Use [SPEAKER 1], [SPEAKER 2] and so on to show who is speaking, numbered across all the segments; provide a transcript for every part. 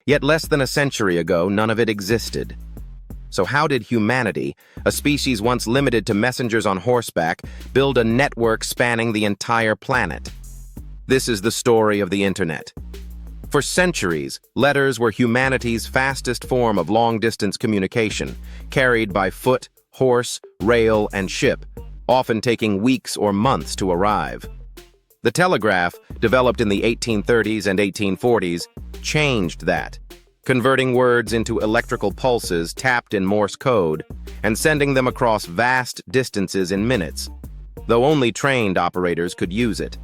[SPEAKER 1] Yet less than a century ago, none of it existed. So how did humanity, a species once limited to messengers on horseback, build a network spanning the entire planet? This is the story of the internet. For centuries, letters were humanity's fastest form of long-distance communication, carried by foot, horse, rail, and ship, often taking weeks or months to arrive. The telegraph, developed in the 1830s and 1840s, changed that, converting words into electrical pulses tapped in Morse code and sending them across vast distances in minutes, though only trained operators could use it.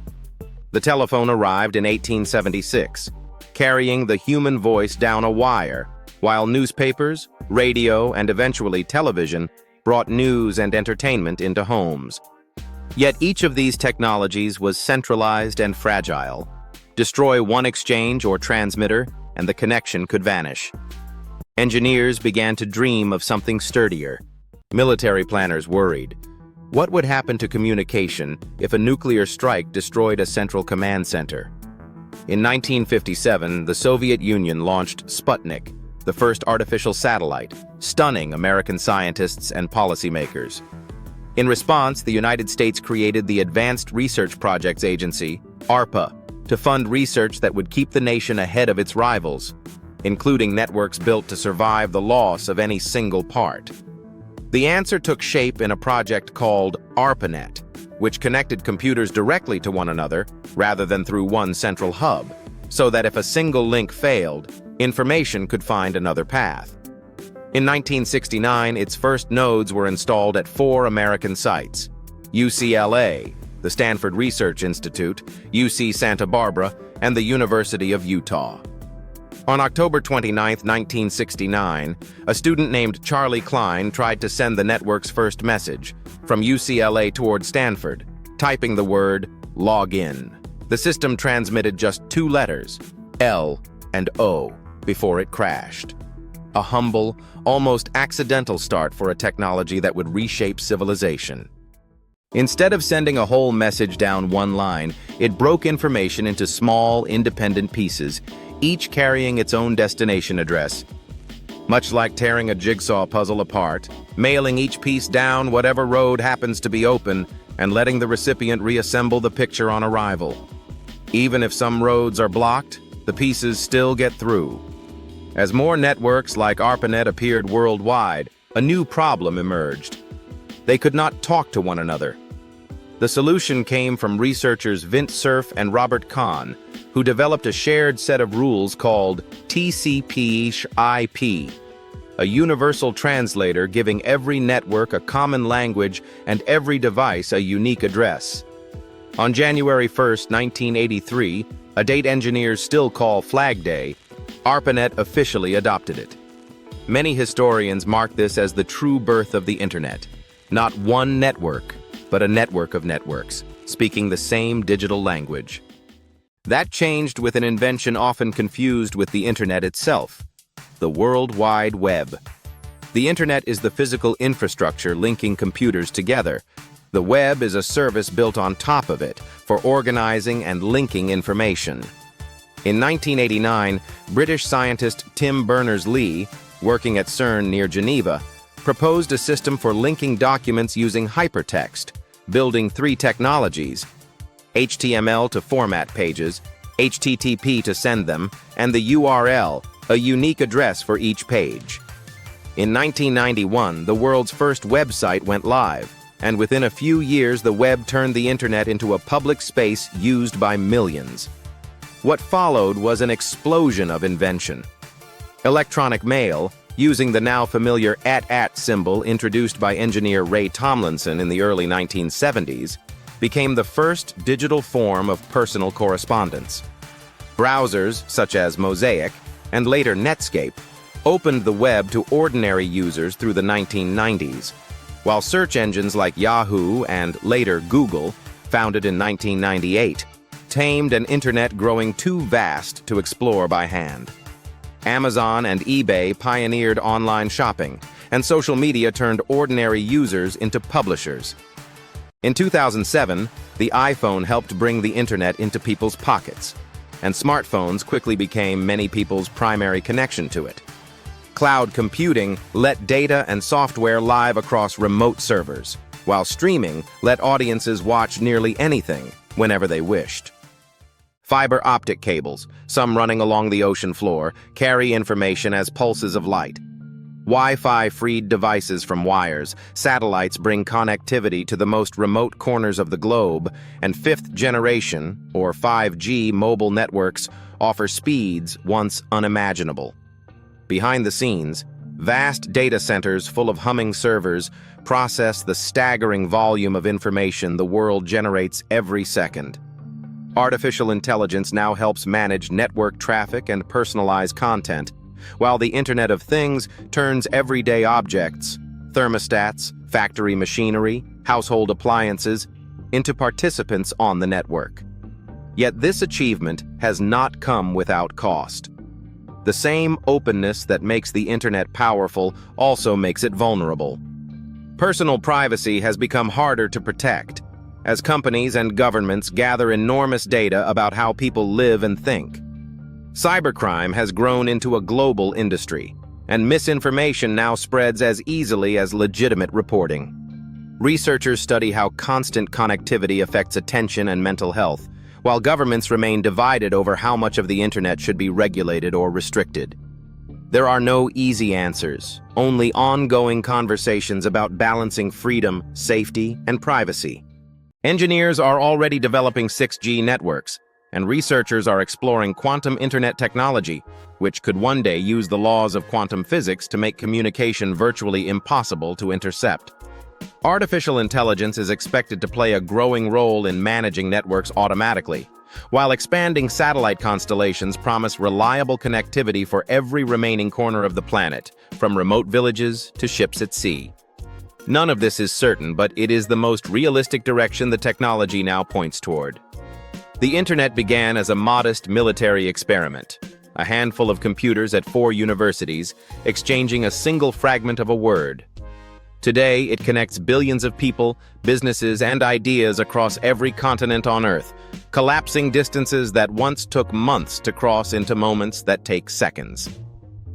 [SPEAKER 1] The telephone arrived in 1876, carrying the human voice down a wire, while newspapers, radio, and eventually television brought news and entertainment into homes. Yet each of these technologies was centralized and fragile. Destroy one exchange or transmitter, and the connection could vanish. Engineers began to dream of something sturdier. Military planners worried. What would happen to communication if a nuclear strike destroyed a central command center? In 1957, the Soviet Union launched Sputnik, the first artificial satellite, stunning American scientists and policymakers. In response, the United States created the Advanced Research Projects Agency, ARPA, to fund research that would keep the nation ahead of its rivals, including networks built to survive the loss of any single part. The answer took shape in a project called ARPANET, which connected computers directly to one another rather than through one central hub, so that if a single link failed, information could find another path. In 1969, its first nodes were installed at 4 American sites: UCLA, the Stanford Research Institute, UC Santa Barbara, and the University of Utah. On October 29, 1969, a student named Charlie Klein tried to send the network's first message from UCLA toward Stanford, typing the word "login." The system transmitted just 2 letters, L and O, before it crashed. A humble, almost accidental start for a technology that would reshape civilization. Instead of sending a whole message down one line, it broke information into small, independent pieces, each carrying its own destination address. Much like tearing a jigsaw puzzle apart, mailing each piece down whatever road happens to be open, and letting the recipient reassemble the picture on arrival. Even if some roads are blocked, the pieces still get through. As more networks like ARPANET appeared worldwide, a new problem emerged. They could not talk to one another. The solution came from researchers Vint Cerf and Robert Kahn, who developed a shared set of rules called TCP/IP, a universal translator giving every network a common language and every device a unique address. On January 1, 1983, a date engineers still call Flag Day, ARPANET officially adopted it. Many historians mark this as the true birth of the Internet. Not one network, but a network of networks, speaking the same digital language. That changed with an invention often confused with the Internet itself: the World Wide Web. The Internet is the physical infrastructure linking computers together. The web is a service built on top of it for organizing and linking information. In 1989, British scientist Tim Berners-Lee, working at CERN near Geneva, proposed a system for linking documents using hypertext, building 3 technologies: HTML to format pages, HTTP to send them, and the URL, a unique address for each page. In 1991, the world's first website went live, and within a few years the web turned the Internet into a public space used by millions. What followed was an explosion of invention. Electronic mail, using the now familiar @ symbol introduced by engineer Ray Tomlinson in the early 1970s, became the first digital form of personal correspondence. Browsers, such as Mosaic, and later Netscape, opened the web to ordinary users through the 1990s, while search engines like Yahoo and later Google, founded in 1998, tamed an internet growing too vast to explore by hand. Amazon and eBay pioneered online shopping, and social media turned ordinary users into publishers. In 2007, the iPhone helped bring the internet into people's pockets. and smartphones quickly became many people's primary connection to it. Cloud computing let data and software live across remote servers, while streaming let audiences watch nearly anything whenever they wished. Fiber optic cables, some running along the ocean floor, carry information as pulses of light. Wi-Fi freed devices from wires, satellites bring connectivity to the most remote corners of the globe, and fifth generation, or 5G mobile networks offer speeds once unimaginable. Behind the scenes, vast data centers full of humming servers process the staggering volume of information the world generates every second. Artificial intelligence now helps manage network traffic and personalize content, while the Internet of Things turns everyday objects, thermostats, factory machinery, household appliances, into participants on the network. Yet this achievement has not come without cost. The same openness that makes the Internet powerful also makes it vulnerable. Personal privacy has become harder to protect, as companies and governments gather enormous data about how people live and think. Cybercrime has grown into a global industry, and misinformation now spreads as easily as legitimate reporting. Researchers study how constant connectivity affects attention and mental health, while governments remain divided over how much of the Internet should be regulated or restricted. There are no easy answers, only ongoing conversations about balancing freedom, safety, and privacy. Engineers are already developing 6G networks, and researchers are exploring quantum internet technology, which could one day use the laws of quantum physics to make communication virtually impossible to intercept. Artificial intelligence is expected to play a growing role in managing networks automatically, while expanding satellite constellations promise reliable connectivity for every remaining corner of the planet, from remote villages to ships at sea. None of this is certain, but it is the most realistic direction the technology now points toward. The Internet began as a modest military experiment, a handful of computers at 4 universities exchanging a single fragment of a word. Today, it connects billions of people, businesses, and ideas across every continent on Earth, collapsing distances that once took months to cross into moments that take seconds.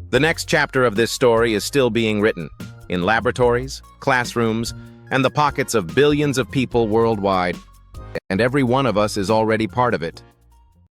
[SPEAKER 1] The next chapter of this story is still being written, in laboratories, classrooms, and the pockets of billions of people worldwide, and every one of us is already part of it.